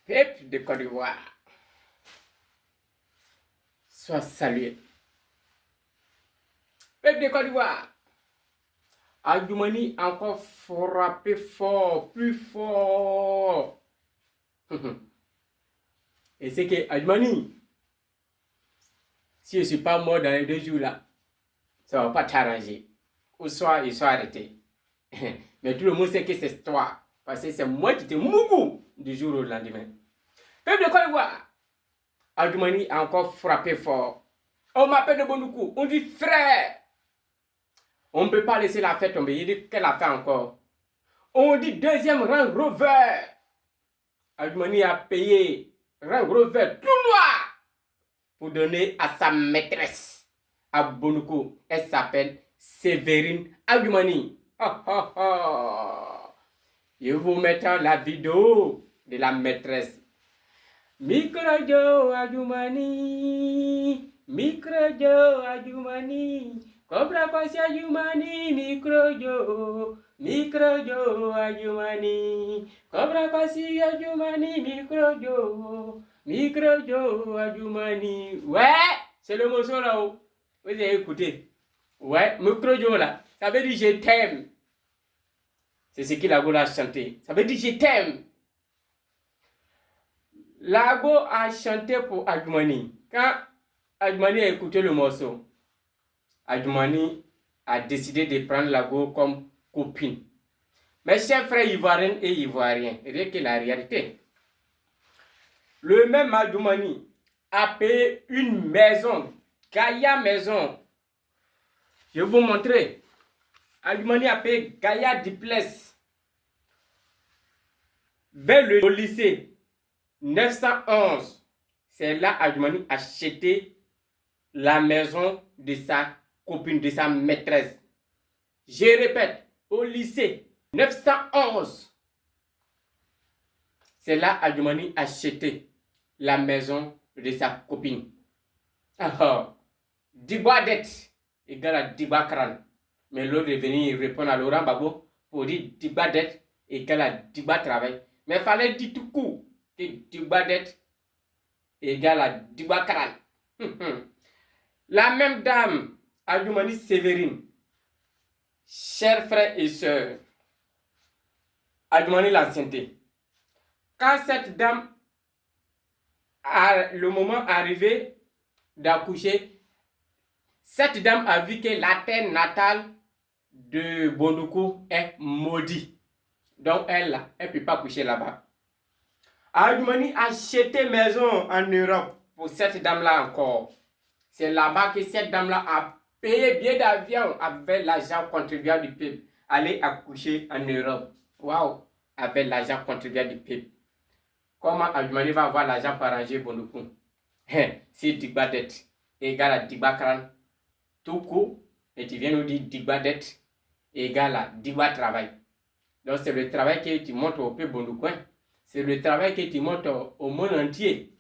Peuple de Côte d'Ivoire, sois salué. Peuple de Côte d'Ivoire, Adjoumani encore frappé fort, plus fort. Et c'est que Adjoumani, si je ne suis pas mort dans les 2 jours là, ça ne va pas t'arranger. Ou soit ils sont arrêtés. Mais tout le monde sait que c'est toi. Parce que c'est moi qui te mougou du jour au lendemain. Peuple de Côte d'Ivoire, Adjoumani a encore frappé fort. On m'appelle de Bondoukou, on dit frère. On ne peut pas laisser la fête tomber. Il dit qu'elle a fait encore. On dit deuxième Range Rover. Adjoumani a payé Range Rover tout noir pour donner à sa maîtresse à Bondoukou. Elle s'appelle Sévérine Adjoumani. Je vous mettrai la vidéo de la maîtresse. Micro-Jo Adjoumani, Micro-Jo Adjoumani, Cobra Kwasi Adjoumani, Micro-Jo, Micro-Jo Adjoumani, Cobra Kwasi Adjoumani, Micro-Jo, Micro-Jo Adjoumani. Ouais, c'est le morceau là-haut. Vous avez écouté. Ouais, Micro-Jo là, ça veut dire je t'aime. C'est ce qu'il a chanté. Ça veut dire je t'aime. Lago a chanté pour Adjoumani. Quand Adjoumani a écouté le morceau, Adjoumani a décidé de prendre Lago comme copine. Mes chers frères ivoiriens et ivoiriens, rien que la réalité. Le même Adjoumani a payé une maison, Gaïa Maison. Je vais vous montrer. Adjoumani a payé Gaïa Duplex vers le lycée 911. C'est là Adjoumani a acheté la maison de sa copine, de sa maîtresse. Je répète, au lycée 911. C'est là Adjoumani a acheté la maison de sa copine. Dibadet égale à Dibakran. Mais l'autre est venu répondre à Laurent Gbagbo pour dire Dibadet égale à Diba Travail. Mais il fallait dire tout court que Dibadet égale à Dibakran. La même dame, Adjoumani Sévérine, chers frères et sœurs, Adjoumani l'ancienneté. Quand cette dame, à le moment arrivé d'accoucher, cette dame a vu que la terre natale de Bondoukou est maudite. Donc elle ne peut pas coucher là-bas. Adjoumani a acheté maison en Europe pour cette dame-là encore. C'est là-bas que cette dame-là a payé billet d'avion avec l'argent contribuable du peuple. Aller accoucher en Europe. Waouh! Avec l'argent contribuable du peuple. Comment Adjoumani va avoir l'argent pour arranger Bondoukou? Si Digbadet égale à Dibakran, tout court, et tu viens nous dire Digbadet égale à Diba Travail. Donc c'est le travail que tu montres au peuple Bondoukou. C'est le travail que tu montres au monde entier.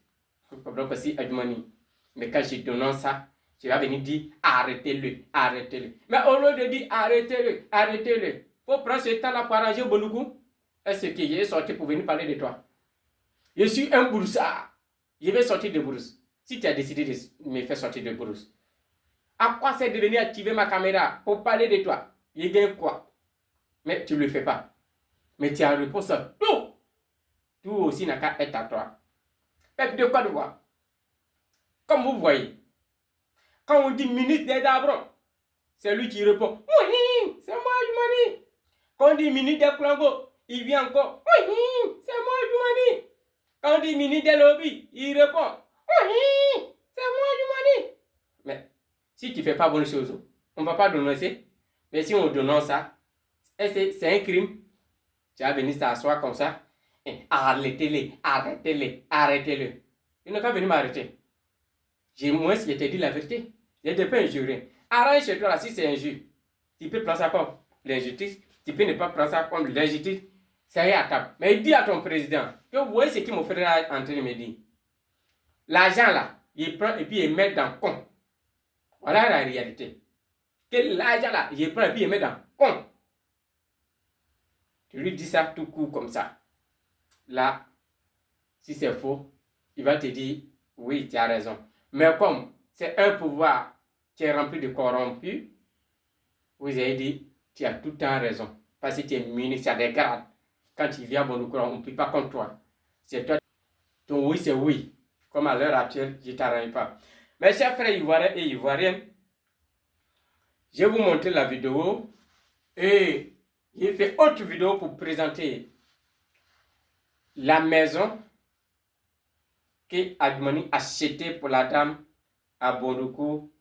Donc aussi Adjoumani. Mais quand je dénonce ça, tu vas venir dire arrêtez-le, arrêtez-le. Mais au lieu de dire arrêtez-le, arrêtez-le, il faut prendre ce temps-là pour arranger Bondoukou. Est-ce que j'ai sorti pour venir parler de toi? Je suis un broussard. Je vais sortir de brousse. Si tu as décidé de me faire sortir de brousse, à quoi c'est de venir activer ma caméra pour parler de toi? Je gagne quoi? Mais tu ne le fais pas. Mais tu as repos sur tout. Tout aussi n'a qu'à être à toi. Peuple de Côte d'Ivoire. Comme vous voyez, quand on dit ministre des Abrons, c'est lui qui répond oui, c'est moi Adjoumani. Quand on dit ministre des Koulango, il vient encore oui, c'est moi Adjoumani. Quand on dit ministre des Lobby, il répond oui, c'est moi Adjoumani. Mais si tu ne fais pas bonne chose, on ne va pas dénoncer. Mais si on dénonce ça, c'est un crime. Tu vas venir s'asseoir comme ça. Arrêtez-le, arrêtez-le, arrêtez-le. Il n'a qu'à venir m'arrêter. Moi, je t'ai dit la vérité. Je ne t'ai pas injuré. Arrange chez toi là, si c'est injure. Tu peux prendre ça comme l'injustice. Tu peux ne pas prendre ça comme l'injustice. Ça y est à table. Mais dis à ton président que vous voyez ce que mon frère est en train de me dire. L'argent là, il prend et puis il met dans le compte. Voilà la réalité. Que l'argent là, il prend et puis il met dans le compte. Tu lui dis ça tout court comme ça. Là, Si c'est faux, il va te dire, oui, tu as raison. Mais comme c'est un pouvoir qui est rempli de corrompus, vous avez dit, tu as tout le temps raison. Parce que tu es ministre, tu as des grades. Quand tu viens à Bondoukoula, on ne peut pas contre toi. C'est toi. Ton oui, c'est oui. Comme à l'heure actuelle, je ne t'arrange pas. Mes chers frères ivoiriens et ivoiriennes, je vais vous montrer la vidéo. Et j'ai fait autre vidéo pour présenter la maison que Adjumani a achetée pour la dame à Bondoukou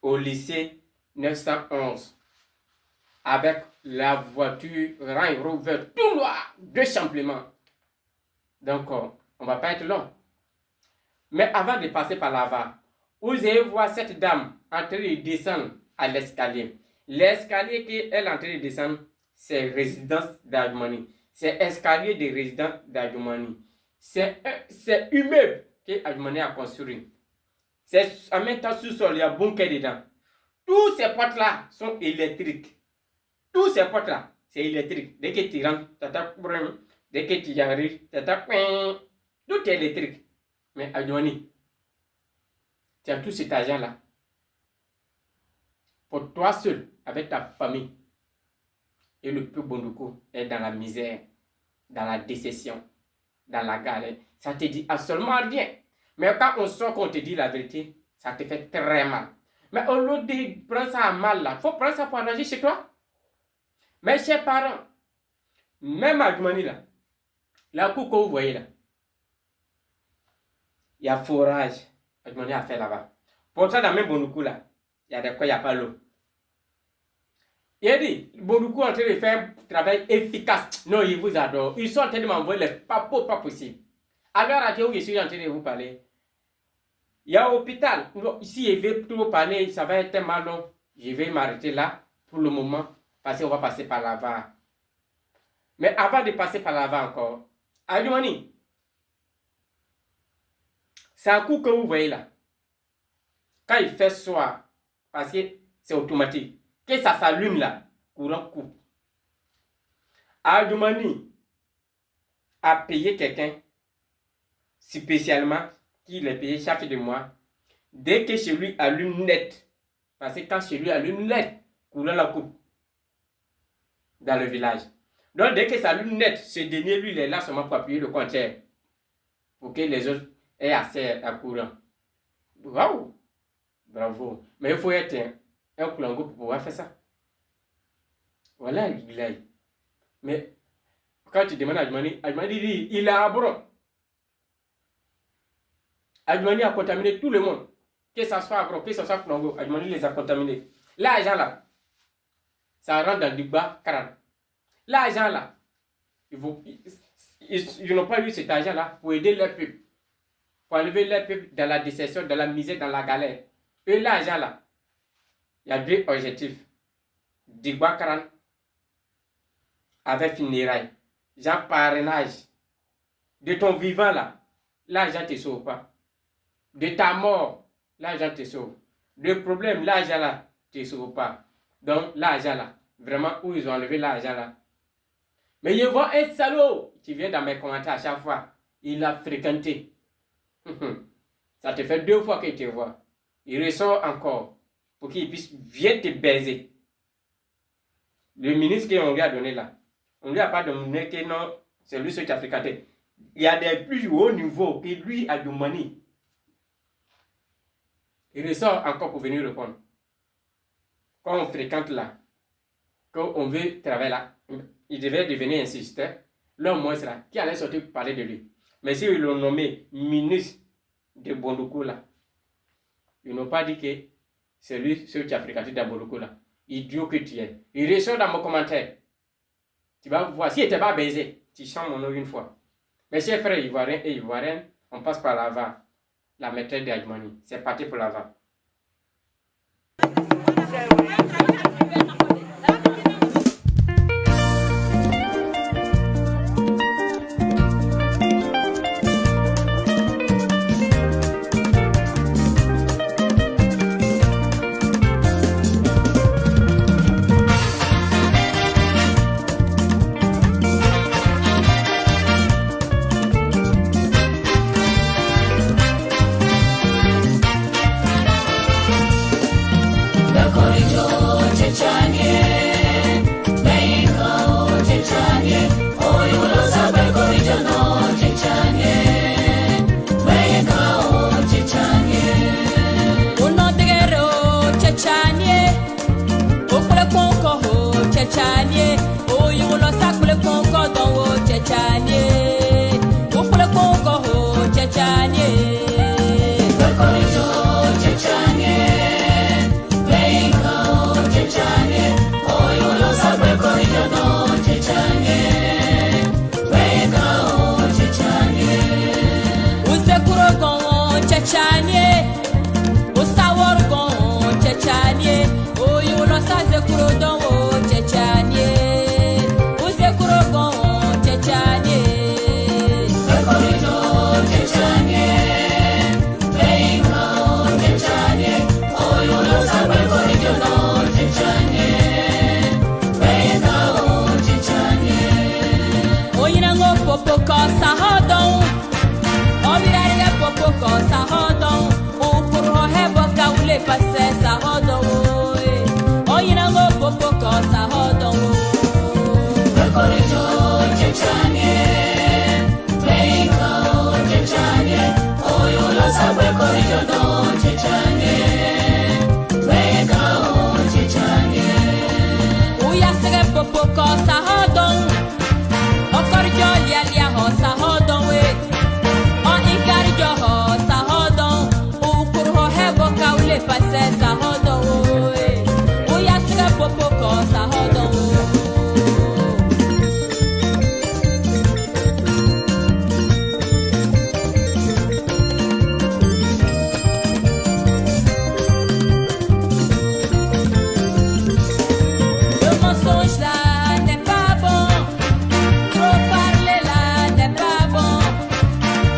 au lycée 911 avec la voiture Range Rover tout noir de Champlement. Donc on va pas être long. Mais avant de passer par là-bas, vous allez voir cette dame en train de descendre à l'escalier. L'escalier qu'elle est en train de descendre, c'est résidence d'Adjumani. C'est escalier de résidence d'Adjumani. C'est immeuble que Adjumani a construit. C'est en même temps sous-sol, il y a bunker dedans. Tous ces portes-là sont électriques. Tous ces portes-là, c'est électrique. Dès que tu rentres, dès que tu y arrives, tout est électrique. Mais Adjumani, tu as tout cet argent-là. Pour toi seul, avec ta famille. Et le peuple Bondoukou est dans la misère, dans la décession, dans la galère. Ça te dit absolument rien. Mais quand on sort qu'on te dit la vérité, ça te fait très mal. Mais au lieu de prendre ça à mal, il faut prendre ça pour arranger chez toi. Mes chers parents, même Adjumani là, la cour que vous voyez là, il y a forage. Adjumani a fait là-bas. Pour ça, dans même Bondoukou là, il y a des quoi, il n'y a pas l'eau. Il a dit, Bondoukou est en train de faire un travail efficace. Non, il vous adore. Ils sont en train de m'envoyer les papos pas possible. À l'heure actuelle où je suis en train de vous parler, il y a un hôpital. Si je vais tout parler, ça va être mal long. Je vais m'arrêter là pour le moment parce qu'on va passer par là-bas. Mais avant de passer par là-bas encore, Adjumani, c'est un coup que vous voyez là. Quand il fait soir, parce que c'est automatique, que ça s'allume là, courant coupe. Adjumani a payé quelqu'un spécialement qui les payé chaque fin de mois. Dès que chez lui allume net, parce que quand chez lui allume net, courant la coupe dans le village. Donc dès que ça allume net, ce dernier lui il est là seulement pour appuyer le compteur pour que les autres aient accès à courant. Waouh! Bravo! Mais il faut être un coulango pour pouvoir faire ça. Voilà, mais quand tu demandes à Adjumani, Adjumani dit il a abron. Adjumani a contaminé tout le monde. Que ce soit abron, que ce soit coulango, Adjumani les a contaminés. L'argent là, ça rentre dans du bas 40. L'argent là, ils n'ont pas eu cet argent là pour aider leur peuple. Pour enlever leur peuple dans la décession, dans la misère, dans la galère. Et l'argent là, il y a deux objectifs. Digba 40 avec funérailles. Genre parrainage. De ton vivant là, l'argent ne te sauve pas. De ta mort, l'argent te sauve. De problème, l'argent là, ne te sauve pas. Donc l'argent là, vraiment où ils ont enlevé l'argent là. Mais je vois un salaud qui vient dans mes commentaires à chaque fois. Il a fréquenté. Ça te fait 2 fois qu'il te voit. Il ressort encore pour qu'il puisse venir te baiser. Le ministre qu'on lui a donné là, on ne lui a pas donné que non, c'est lui ce qui a fréquenté. Il y a des plus hauts niveaux que lui, Adjumani. Il ressort encore pour venir répondre. Quand on fréquente là, quand on veut travailler là, il devait devenir insistant. L'homme moins là, qui allait sortir pour parler de lui. Mais si ils l'ont nommé ministre de Bondoukou là, ils n'ont pas dit que c'est lui ce qui a fréquenté dans Bondoukou là. Idiot que tu es. Il ressort dans mon commentaire. Tu vas voir, si il n'était pas baisé, tu chantes mon nom une fois. Mes chers frères ivoiriens et ivoiriennes, on passe par l'avant. La maîtresse d'Adjumani. C'est parti pour l'avant. chechanye ukule kongo ho chechanye kokorijo chechanye veiko chechanye oyo lo sabe korijo no chechanye veiko chechanye usekuro kongo chechanye usawor kongo chechanye oyo lo sabe kuro dongo chechanye usekuro kongo chechanye kokorijo chechanye veiko chechanye oyo lo sabe korijo no chechanye veiko chechanye oyina ngo popo ko sahodon obirariga popo ko sahodon ukuru ho hebo ka ule pase sahodon oyina ngo popo ko sahodon kokorijo chechanye veiko chechanye oyo lo sabe korijo no chechanye veiko chechanye uya sege popo ko sahodon okorijo lialia ho sahodon we o ikarijo ho sahodon ukuru ho hebo ka ule pase sahodon we uya sege popo ko sahodon le mensonge là n'est pas bon, trop parler là n'est pas bon,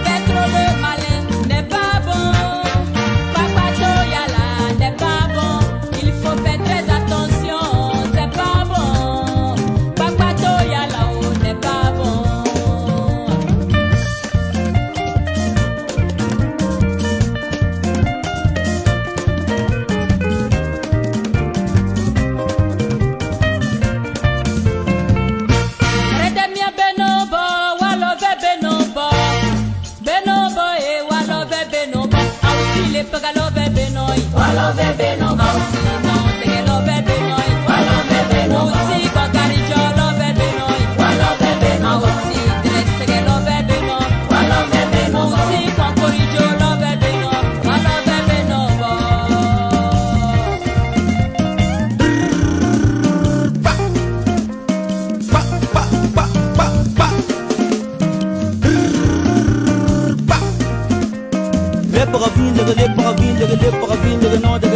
faire trop le malin n'est pas bon, papa toya là n'est pas bon, il faut faire très attention, c'est pas bon, papa toya là oh, n'est pas bon. Redemia benobo, walove benobo, benobo e walove benobo, ausi le pagalove benoi, walove benobo, ausi no te love benoi, walove benobo, ausi bagari jo love benoi, walove benobo, ausi dresse love benoi, walove benobo, ausi konkori jo love benoi, walove benobo. Le parafin, le parafin, le parafin, le nom de